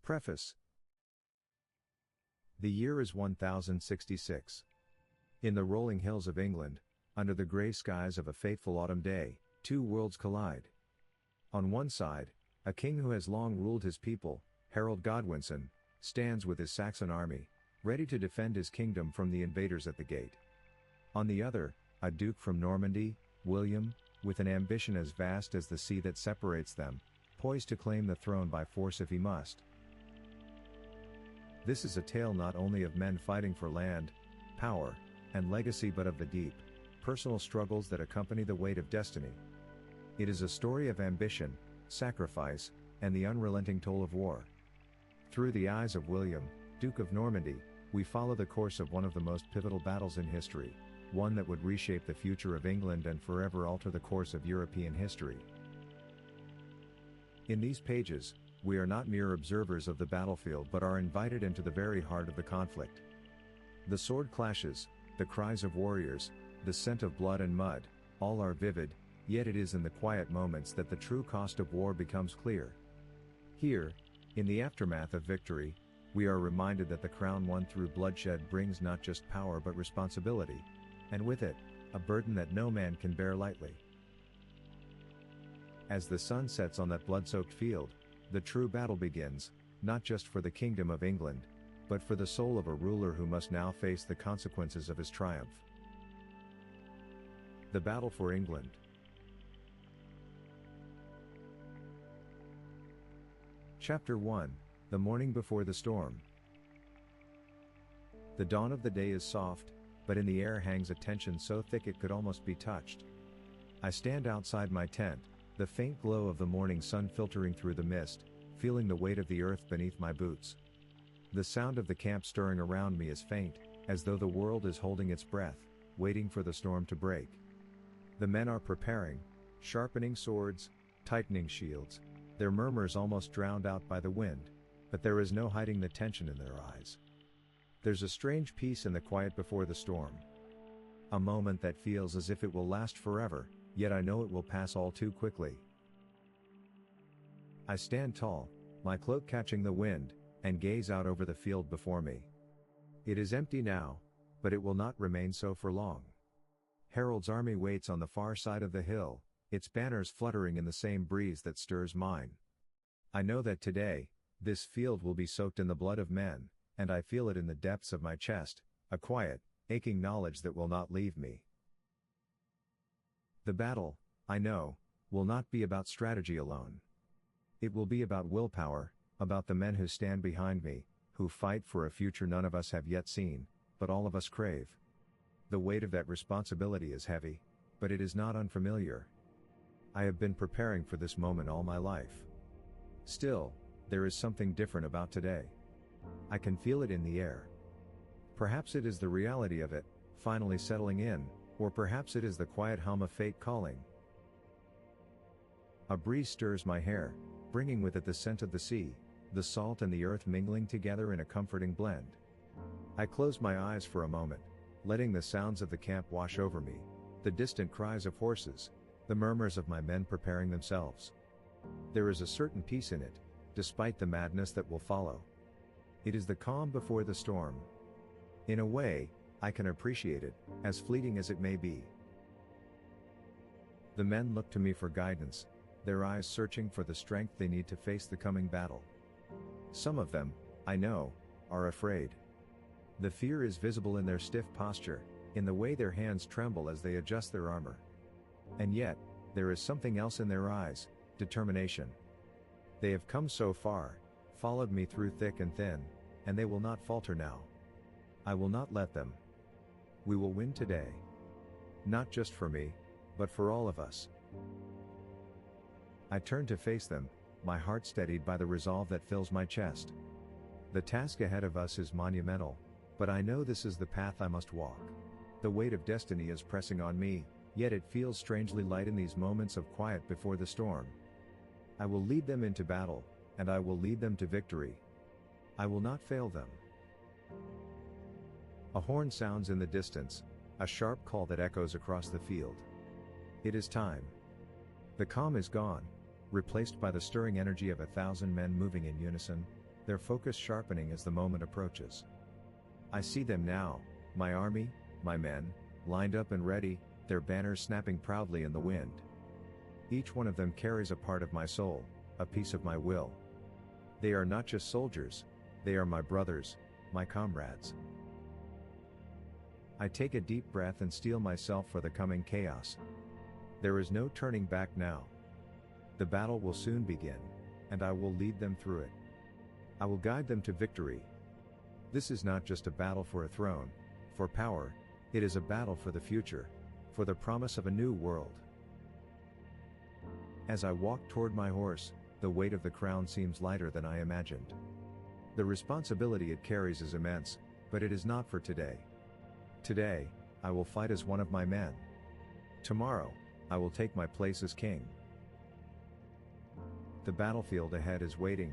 Preface. The year is 1066. In the rolling hills of England, under the grey skies of a fateful autumn day, two worlds collide. On one side, a king who has long ruled his people, Harold Godwinson, stands with his Saxon army, ready to defend his kingdom from the invaders at the gate. On the other, a duke from Normandy, William, with an ambition as vast as the sea that separates them, poised to claim the throne by force if he must. This is a tale not only of men fighting for land, power, and legacy but of the deep, personal struggles that accompany the weight of destiny. It is a story of ambition, sacrifice, and the unrelenting toll of war. Through the eyes of William, Duke of Normandy, we follow the course of one of the most pivotal battles in history, one that would reshape the future of England and forever alter the course of European history. In these pages, we are not mere observers of the battlefield but are invited into the very heart of the conflict. The sword clashes, the cries of warriors, the scent of blood and mud, all are vivid, yet it is in the quiet moments that the true cost of war becomes clear. Here, in the aftermath of victory, we are reminded that the crown won through bloodshed brings not just power but responsibility, and with it, a burden that no man can bear lightly. As the sun sets on that blood-soaked field, the true battle begins, not just for the kingdom of England, but for the soul of a ruler who must now face the consequences of his triumph. The battle for England. Chapter 1, The Morning Before the Storm. The dawn of the day is soft, but in the air hangs a tension so thick it could almost be touched. I stand outside my tent, the faint glow of the morning sun filtering through the mist, feeling the weight of the earth beneath my boots. The sound of the camp stirring around me is faint, as though the world is holding its breath, waiting for the storm to break. The men are preparing, sharpening swords, tightening shields, their murmurs almost drowned out by the wind, but there is no hiding the tension in their eyes. There's a strange peace in the quiet before the storm. A moment that feels as if it will last forever, yet I know it will pass all too quickly. I stand tall, my cloak catching the wind, and gaze out over the field before me. It is empty now, but it will not remain so for long. Harold's army waits on the far side of the hill, its banners fluttering in the same breeze that stirs mine. I know that today, this field will be soaked in the blood of men, and I feel it in the depths of my chest, a quiet, aching knowledge that will not leave me. The battle, I know, will not be about strategy alone. It will be about willpower, about the men who stand behind me, who fight for a future none of us have yet seen, but all of us crave. The weight of that responsibility is heavy, but it is not unfamiliar. I have been preparing for this moment all my life. Still, there is something different about today. I can feel it in the air. Perhaps it is the reality of it, finally settling in, or perhaps it is the quiet hum of fate calling. A breeze stirs my hair, bringing with it the scent of the sea, the salt and the earth mingling together in a comforting blend. I close my eyes for a moment, letting the sounds of the camp wash over me, the distant cries of horses, the murmurs of my men preparing themselves. There is a certain peace in it, despite the madness that will follow. It is the calm before the storm. In a way, I can appreciate it, as fleeting as it may be. The men look to me for guidance, their eyes searching for the strength they need to face the coming battle. Some of them, I know, are afraid. The fear is visible in their stiff posture, in the way their hands tremble as they adjust their armor. And yet, there is something else in their eyes, determination. They have come so far, followed me through thick and thin, and they will not falter now. I will not let them. We will win today. Not just for me, but for all of us. I turn to face them, my heart steadied by the resolve that fills my chest. The task ahead of us is monumental, but I know this is the path I must walk. The weight of destiny is pressing on me, yet it feels strangely light in these moments of quiet before the storm. I will lead them into battle, and I will lead them to victory. I will not fail them. A horn sounds in the distance, a sharp call that echoes across the field. It is time. The calm is gone, replaced by the stirring energy of 1,000 men moving in unison, their focus sharpening as the moment approaches. I see them now, my army, my men, lined up and ready, their banners snapping proudly in the wind. Each one of them carries a part of my soul, a piece of my will. They are not just soldiers, they are my brothers, my comrades. I take a deep breath and steel myself for the coming chaos. There is no turning back now. The battle will soon begin, and I will lead them through it. I will guide them to victory. This is not just a battle for a throne, for power, it is a battle for the future, for the promise of a new world. As I walk toward my horse, the weight of the crown seems lighter than I imagined. The responsibility it carries is immense, but it is not for today. Today, I will fight as one of my men. Tomorrow, I will take my place as king. The battlefield ahead is waiting,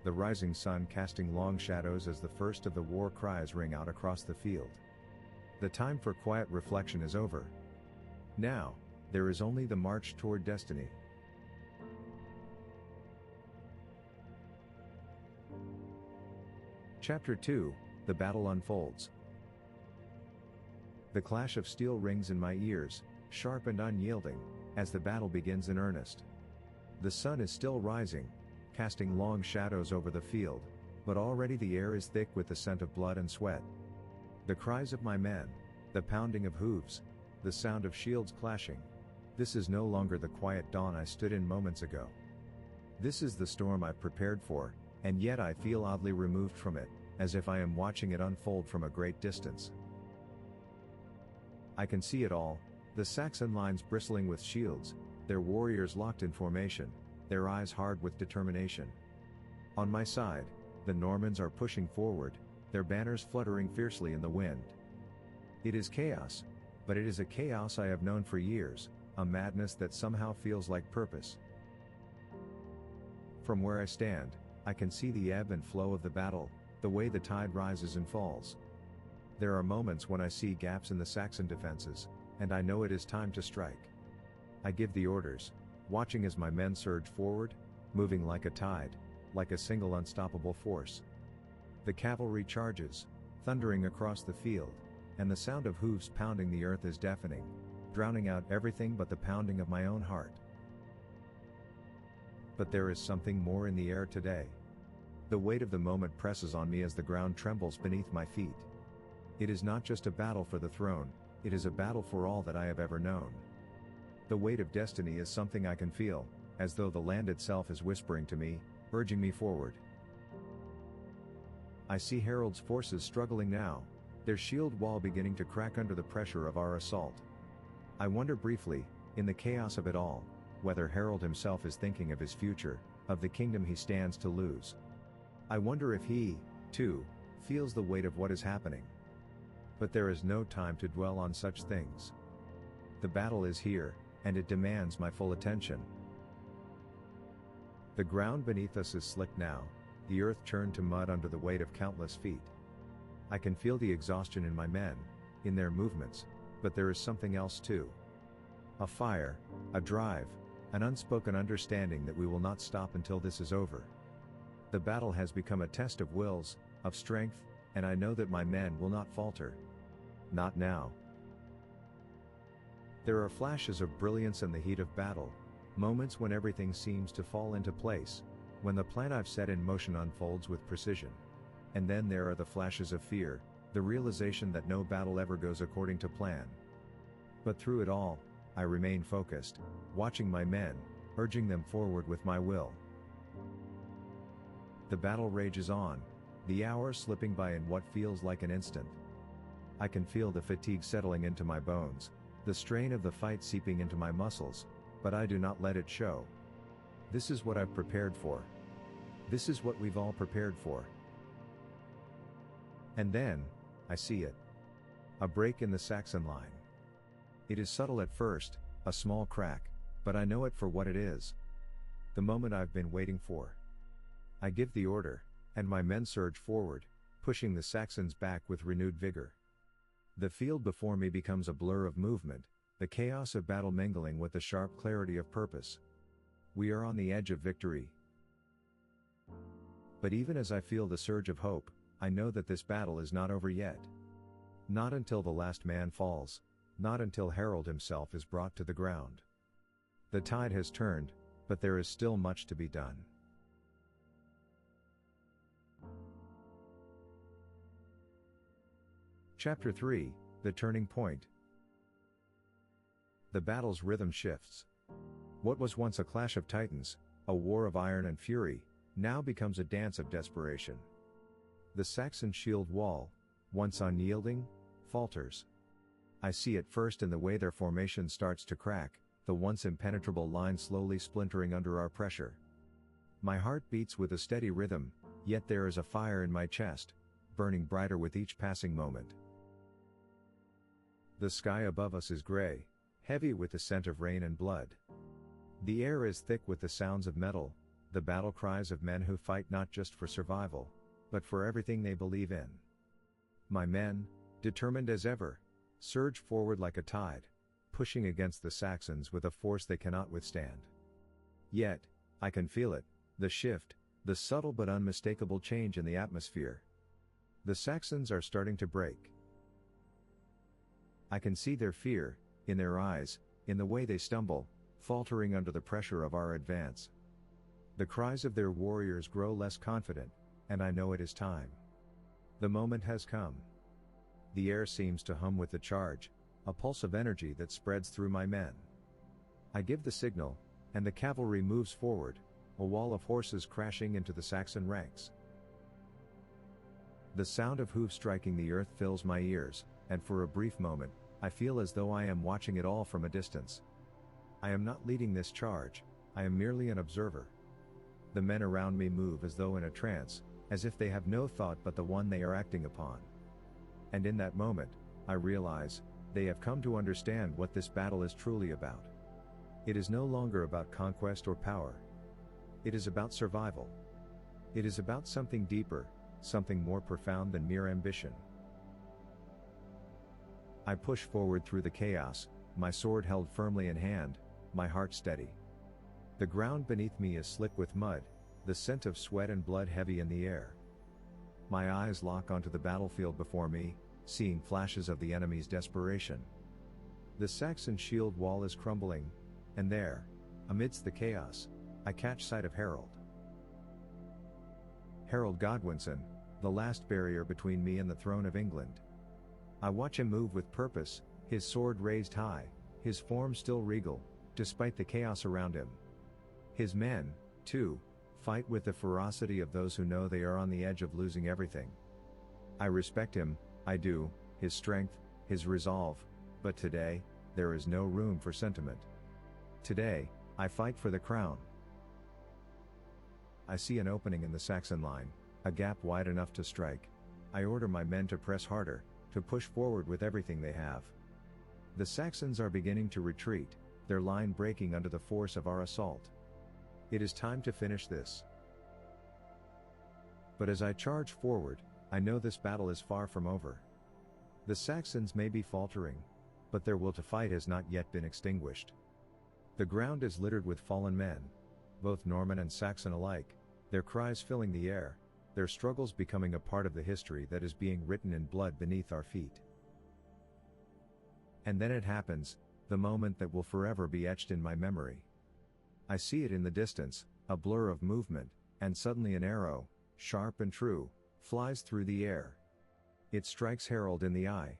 the rising sun casting long shadows as the first of the war cries ring out across the field. The time for quiet reflection is over. Now, there is only the march toward destiny. Chapter 2, The Battle Unfolds. The clash of steel rings in my ears, sharp and unyielding, as the battle begins in earnest. The sun is still rising, casting long shadows over the field, but already the air is thick with the scent of blood and sweat. The cries of my men, the pounding of hooves, the sound of shields clashing. This is no longer the quiet dawn I stood in moments ago. This is the storm I've prepared for, and yet I feel oddly removed from it, as if I am watching it unfold from a great distance. I can see it all, the Saxon lines bristling with shields, their warriors locked in formation, their eyes hard with determination. On my side, the Normans are pushing forward, their banners fluttering fiercely in the wind. It is chaos, but it is a chaos I have known for years, a madness that somehow feels like purpose. From where I stand, I can see the ebb and flow of the battle, the way the tide rises and falls. There are moments when I see gaps in the Saxon defenses, and I know it is time to strike. I give the orders, watching as my men surge forward, moving like a tide, like a single unstoppable force. The cavalry charges, thundering across the field, and the sound of hooves pounding the earth is deafening, drowning out everything but the pounding of my own heart. But there is something more in the air today. The weight of the moment presses on me as the ground trembles beneath my feet. It is not just a battle for the throne, it is a battle for all that I have ever known. The weight of destiny is something I can feel, as though the land itself is whispering to me, urging me forward. I see Harold's forces struggling now, their shield wall beginning to crack under the pressure of our assault. I wonder briefly, in the chaos of it all, whether Harold himself is thinking of his future, of the kingdom he stands to lose. I wonder if he, too, feels the weight of what is happening. But there is no time to dwell on such things. The battle is here, and it demands my full attention. The ground beneath us is slick now, the earth churned to mud under the weight of countless feet. I can feel the exhaustion in my men, in their movements, but there is something else too. A fire, a drive, an unspoken understanding that we will not stop until this is over. The battle has become a test of wills, of strength, and I know that my men will not falter. Not now. There are flashes of brilliance in the heat of battle, moments when everything seems to fall into place, when the plan I've set in motion unfolds with precision. And then there are the flashes of fear, the realization that no battle ever goes according to plan. But through it all, I remain focused, watching my men, urging them forward with my will. The battle rages on, the hours slipping by in what feels like an instant. I can feel the fatigue settling into my bones, the strain of the fight seeping into my muscles, but I do not let it show. This is what I've prepared for. This is what we've all prepared for. And then, I see it. A break in the Saxon line. It is subtle at first, a small crack, but I know it for what it is. The moment I've been waiting for. I give the order, and my men surge forward, pushing the Saxons back with renewed vigor. The field before me becomes a blur of movement, the chaos of battle mingling with the sharp clarity of purpose. We are on the edge of victory. But even as I feel the surge of hope, I know that this battle is not over yet. Not until the last man falls, not until Harold himself is brought to the ground. The tide has turned, but there is still much to be done. Chapter 3, The Turning Point. The battle's rhythm shifts. What was once a clash of titans, a war of iron and fury, now becomes a dance of desperation. The Saxon shield wall, once unyielding, falters. I see it first in the way their formation starts to crack, the once impenetrable line slowly splintering under our pressure. My heart beats with a steady rhythm, yet there is a fire in my chest, burning brighter with each passing moment. The sky above us is gray, heavy with the scent of rain and blood. The air is thick with the sounds of metal, the battle cries of men who fight not just for survival, but for everything they believe in. My men, determined as ever, surge forward like a tide, pushing against the Saxons with a force they cannot withstand. Yet, I can feel it, the shift, the subtle but unmistakable change in the atmosphere. The Saxons are starting to break. I can see their fear, in their eyes, in the way they stumble, faltering under the pressure of our advance. The cries of their warriors grow less confident, and I know it is time. The moment has come. The air seems to hum with the charge, a pulse of energy that spreads through my men. I give the signal, and the cavalry moves forward, a wall of horses crashing into the Saxon ranks. The sound of hooves striking the earth fills my ears, and for a brief moment, I feel as though I am watching it all from a distance. I am not leading this charge, I am merely an observer. The men around me move as though in a trance, as if they have no thought but the one they are acting upon. And in that moment, I realize, they have come to understand what this battle is truly about. It is no longer about conquest or power. It is about survival. It is about something deeper, something more profound than mere ambition. I push forward through the chaos, my sword held firmly in hand, my heart steady. The ground beneath me is slick with mud, the scent of sweat and blood heavy in the air. My eyes lock onto the battlefield before me, seeing flashes of the enemy's desperation. The Saxon shield wall is crumbling, and there, amidst the chaos, I catch sight of Harold. Harold Godwinson, the last barrier between me and the throne of England. I watch him move with purpose, his sword raised high, his form still regal, despite the chaos around him. His men, too, fight with the ferocity of those who know they are on the edge of losing everything. I respect him, I do, his strength, his resolve, but today, there is no room for sentiment. Today, I fight for the crown. I see an opening in the Saxon line, a gap wide enough to strike. I order my men to press harder, to push forward with everything they have. The Saxons are beginning to retreat, their line breaking under the force of our assault. It is time to finish this. But as I charge forward, I know this battle is far from over. The Saxons may be faltering, but their will to fight has not yet been extinguished. The ground is littered with fallen men, both Norman and Saxon alike, their cries filling the air, their struggles becoming a part of the history that is being written in blood beneath our feet. And then it happens, the moment that will forever be etched in my memory. I see it in the distance, a blur of movement, and suddenly an arrow, sharp and true, flies through the air. It strikes Harold in the eye.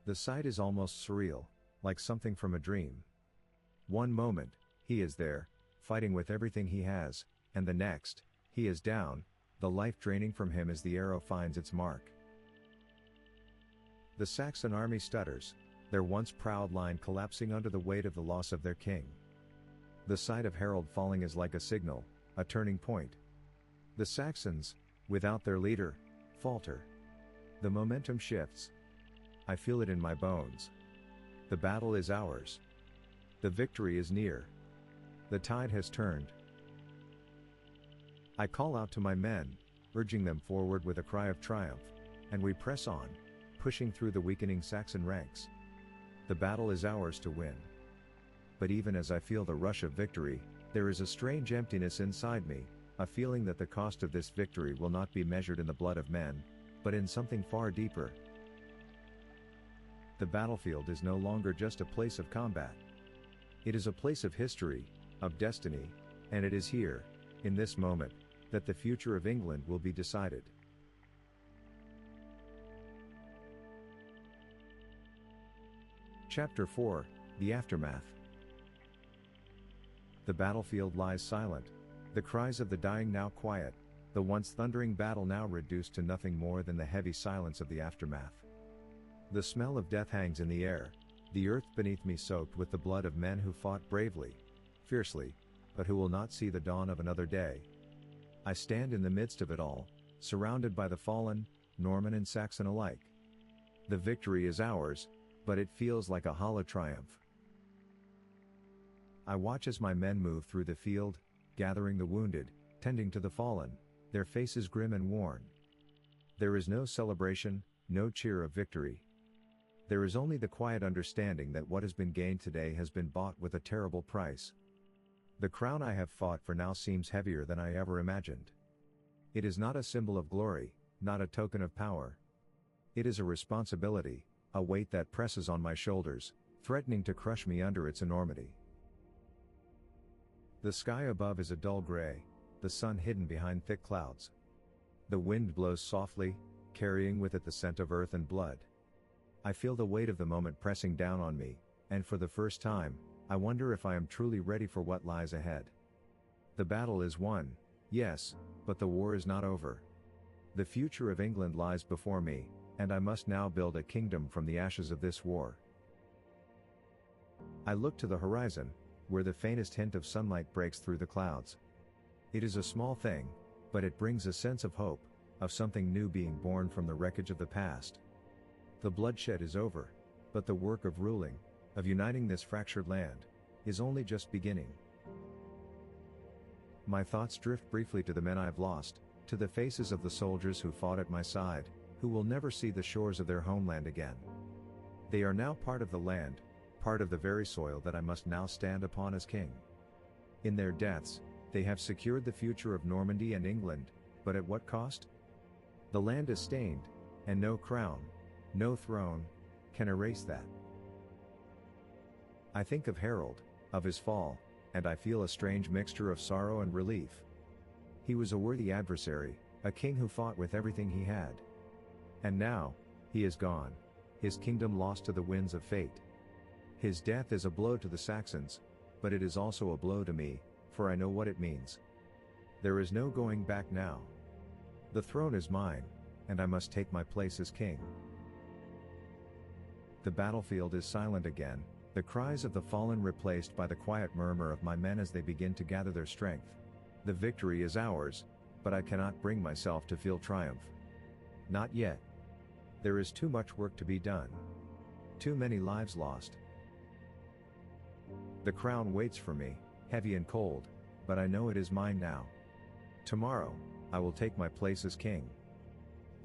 The sight is almost surreal, like something from a dream. One moment, he is there, fighting with everything he has, and the next, he is down, the life draining from him as the arrow finds its mark. The Saxon army stutters, their once proud line collapsing under the weight of the loss of their king. The sight of Harold falling is like a signal, a turning point. The Saxons, without their leader, falter. The momentum shifts. I feel it in my bones. The battle is ours. The victory is near. The tide has turned. I call out to my men, urging them forward with a cry of triumph, and we press on, pushing through the weakening Saxon ranks. The battle is ours to win. But even as I feel the rush of victory, there is a strange emptiness inside me, a feeling that the cost of this victory will not be measured in the blood of men, but in something far deeper. The battlefield is no longer just a place of combat. It is a place of history, of destiny, and it is here, in this moment, that the future of England will be decided. Chapter 4, The Aftermath. The battlefield lies silent, the cries of the dying now quiet, the once thundering battle now reduced to nothing more than the heavy silence of the aftermath. The smell of death hangs in the air, the earth beneath me soaked with the blood of men who fought bravely, fiercely, but who will not see the dawn of another day. I stand in the midst of it all, surrounded by the fallen, Norman and Saxon alike. The victory is ours, but it feels like a hollow triumph. I watch as my men move through the field, gathering the wounded, tending to the fallen, their faces grim and worn. There is no celebration, no cheer of victory. There is only the quiet understanding that what has been gained today has been bought with a terrible price. The crown I have fought for now seems heavier than I ever imagined. It is not a symbol of glory, not a token of power. It is a responsibility, a weight that presses on my shoulders, threatening to crush me under its enormity. The sky above is a dull gray, the sun hidden behind thick clouds. The wind blows softly, carrying with it the scent of earth and blood. I feel the weight of the moment pressing down on me, and for the first time, I wonder if I am truly ready for what lies ahead. The battle is won, yes, but the war is not over. The future of England lies before me, and I must now build a kingdom from the ashes of this war. I look to the horizon, where the faintest hint of sunlight breaks through the clouds. It is a small thing, but it brings a sense of hope, of something new being born from the wreckage of the past. The bloodshed is over, but the work of ruling, of uniting this fractured land, is only just beginning. My thoughts drift briefly to the men I've lost, to the faces of the soldiers who fought at my side, who will never see the shores of their homeland again. They are now part of the land, part of the very soil that I must now stand upon as king. In their deaths, they have secured the future of Normandy and England, but at what cost? The land is stained, and no crown, no throne, can erase that. I think of Harold, of his fall, and I feel a strange mixture of sorrow and relief. He was a worthy adversary, a king who fought with everything he had. And now, he is gone, his kingdom lost to the winds of fate. His death is a blow to the Saxons, but it is also a blow to me, for I know what it means. There is no going back now. The throne is mine, and I must take my place as king. The battlefield is silent again, the cries of the fallen replaced by the quiet murmur of my men as they begin to gather their strength. The victory is ours, but I cannot bring myself to feel triumph. Not yet. There is too much work to be done. Too many lives lost. The crown waits for me, heavy and cold, but I know it is mine now. Tomorrow, I will take my place as king.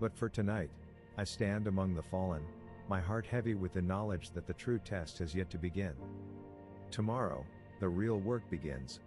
But for tonight, I stand among the fallen, my heart heavy with the knowledge that the true test has yet to begin. Tomorrow, the real work begins.